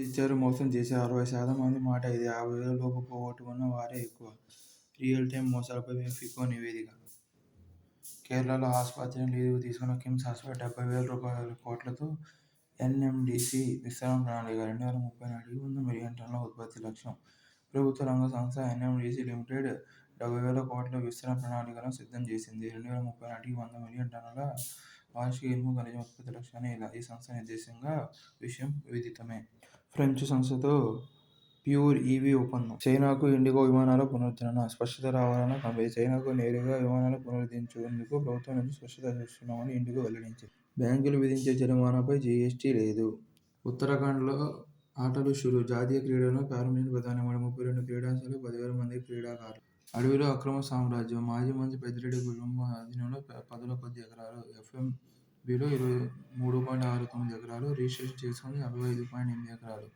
ఇచ్చారు, మోసం చేశారు. 60% మంది మాట ఇది. 50,000 లోపు పోగొట్టుకున్న వారే ఎక్కువ. రియల్ టైమ్ మోసాలపై ఫికో నివేదిక. కేరళలో ఆసుపత్రిని లీజుకు తీసుకున్న కిమ్స్ హాస్పిటల్ 70,000 కోట్లతో ఎన్ఎండీసీ విస్తరణ ప్రణాళిక. 2030 నాటికి 100 మిలియన్ టన్నుల ఉత్పత్తి లక్ష్యం. ప్రభుత్వ రంగ సంస్థ ఎన్ఎండీసీ లిమిటెడ్ 70,000 కోట్ల విస్తరణ ప్రణాళికను సిద్ధం చేసింది. 2030 నాటికి 100 మిలియన్ టన్నుల వార్షిక ఇనుము ఖనిజం ఉత్పత్తి లక్ష్యాన్ని ఈ సంస్థ నిర్దేశించిన విషయం విదితమే. ఫ్రెంచ్ సంస్థతో ప్యూర్ ఈవీ ఒప్పందం. చైనాకు ఇండిగో విమానాల పునరుద్ధరణ స్పష్టత రావాలన్న కంపెనీ. చైనాకు నేరుగా విమానాలు పునరుద్ధరించేందుకు ప్రభుత్వం నుంచి స్పష్టత చూస్తున్నామని ఇండిగో వెల్లడించింది. బ్యాంకులు విధించే జరిమానాపై జీఎస్టీ లేదు. ఉత్తరాఖండ్లో ఆటలు షురూ. జాతీయ క్రీడలను ప్రారంభించిన ప్రధాని మోడీ. 32 క్రీడాశాలలు, 10,000 మంది క్రీడాకారులు. అడవిలో అక్రమ సామ్రాజ్యం. మాజీ మంత్రి పెద్దిరెడ్డి కుటుంబం ఆధీనంలో పదుల కొద్దీ ఎకరాలు. ఎఫ్ఎంబీలో 23.69 ఎకరాలు రిజిస్ట్రేషన్ చేసుకుంది. 55.8 ఎకరాలు.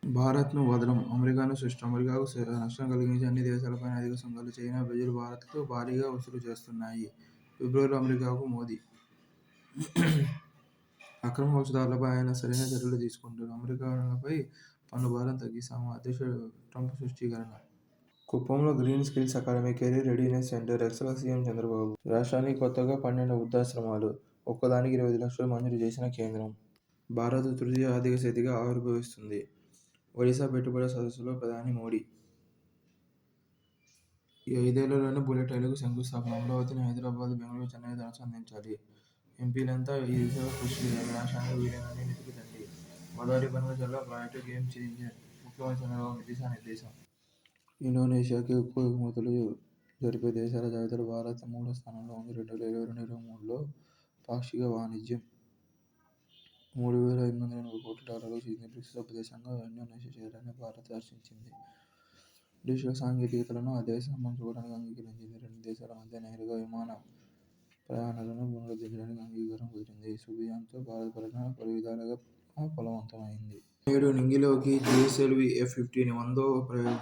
భారత్ను వదలం, అమెరికాను సృష్టం. అమెరికాకు నష్టం కలిగించే అన్ని దేశాలపైనా అధిక సుంకాలు చైనా, బ్రెజిల్ భారత్కు భారీగా వసూలు చేస్తున్నాయి. ఫిబ్రవరిలో అమెరికాకు మోదీ. అక్రమ వలసదారులపై ఆయన సరైన చర్యలు తీసుకుంటారు. అమెరికన్లపై పన్ను భారం తగ్గిస్తాము. అధ్యక్షుడు ట్రంప్ స్పష్టీకరణ. కుప్పంలో green skills academy, career readiness centre. ఎక్సల సీఎం చంద్రబాబు. రాష్ట్రానికి కొత్తగా 12 వృద్ధాశ్రమాలు. ఒక్కోదానికి 25 లక్షలు మంజూరు చేసిన కేంద్రం. భారత్ తృతీయ ఆర్థిక శక్తిగా ఆవిర్భవిస్తుంది. ఒడిశా పెట్టుబడుల సదస్సులో ప్రధాని మోడీ. ఈ 5 ఏళ్లలోనే బుల్లెట్ రైలుకు శంకుస్థాపన. అమరావతిని హైదరాబాద్, బెంగళూరు, చెన్నైతో అనుసంధానించాలి. ఎంపీలంతా ఈ దిశగా కృషి చేయాలి. రాష్ట్రానికి వీలైనన్ని నిధులు తండి. గోదావరి పంటల జిల్లా ప్రాజెక్టు గేమ్ చేంజర్. ముఖ్యమంత్రి చంద్రబాబు దిశానిర్దేశం. ఇండోనేషియాకి ఉక్కు ఎగుమతులు జరిపే దేశాల జాబితాలో భారత్ 3వ స్థానంలో ఉంది. 2022-23లో పాక్షిక వాణిజ్యం $3,580 కోట్లకు చేరింది. బ్రిక్స్ సభ్యదేశంగా ఇండోనేషియా చేరడాన్ని భారత్ హర్షించింది. డిజిటల్ సాంకేతికతలను ఆ దేశం పంచుకోవడానికి అంగీకరించింది. రెండు దేశాల మధ్య నేరుగా విమాన ప్రయాణాలను పునరుద్ధరించడానికి అంగీకారం కుదిరింది. సుబియాన్తో భారత్ పర్యటన పలు విధాలుగా ఫలవంతమైంది. నేడు నింగిలోకి జిఎస్ఎల్వి F-15 100వ ప్రయోగం.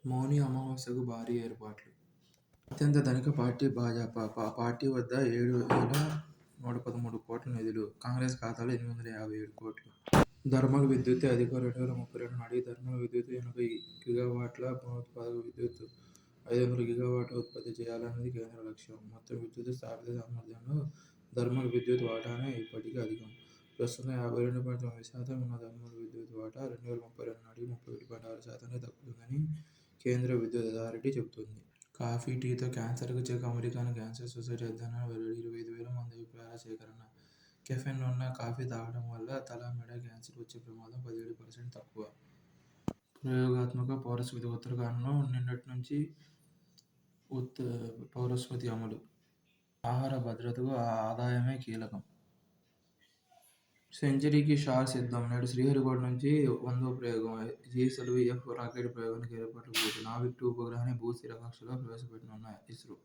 మౌని అమావాస్యకు భారీ ఏర్పాట్లు. అత్యంత ధనిక పార్టీ భాజపా. పార్టీ వద్ద 7,113 కోట్ల నిధులు. కాంగ్రెస్ ఖాతాలో 857 కోట్లు. థర్మల్ విద్యుత్ అధికం. 2032 నాటికి థర్మల్ విద్యుత్ 80 గిగావాట్ల, పునరుత్పాదక విద్యుత్ 500 గిగావాట్ల ఉత్పత్తి చేయాలన్నది కేంద్ర లక్ష్యం. మొత్తం విద్యుత్ స్థాపిత సామర్థ్యంలో థర్మల్ విద్యుత్ వాటానే ఇప్పటికీ అధికం. ప్రస్తుతం 52.9% ఉన్న థర్మల్ విద్యుత్ వాటా 2032 నాటికి 31.6%కి తగ్గుతుందని కేంద్ర విద్యుత్ అథారిటీ చెబుతోంది. కాఫీ, టీతో క్యాన్సర్కు చెక్. అమెరికన్ క్యాన్సర్ సొసైటీ అధ్యయనం వెల్లడి. 25,000 మంది అభిప్రాయాల సేకరణ. కెఫెన్ ఉన్న కాఫీ తాగడం వల్ల తల, మెడ క్యాన్సర్ వచ్చే ప్రమాదం 17% తక్కువ. ప్రయోగాత్మక పౌరస్మృతి. ఉత్తరాఖండ్లో నిన్నటి నుంచి పౌరస్మృతి అమలు. ఆహార భద్రతకు ఆదాయమే కీలకం. సెంచరీకి షా సిద్ధం. నేడు శ్రీహరికోట నుంచి 100వ ప్రయోగం. జిఎస్ఎల్వి F రాకెట్ ప్రయోగానికి ఏర్పాట్లు పూర్తి. నావిక్ 2 ఉపగ్రహాన్ని భూస్థిర కక్షలో ప్రవేశపెట్టనున్న ఇస్రో.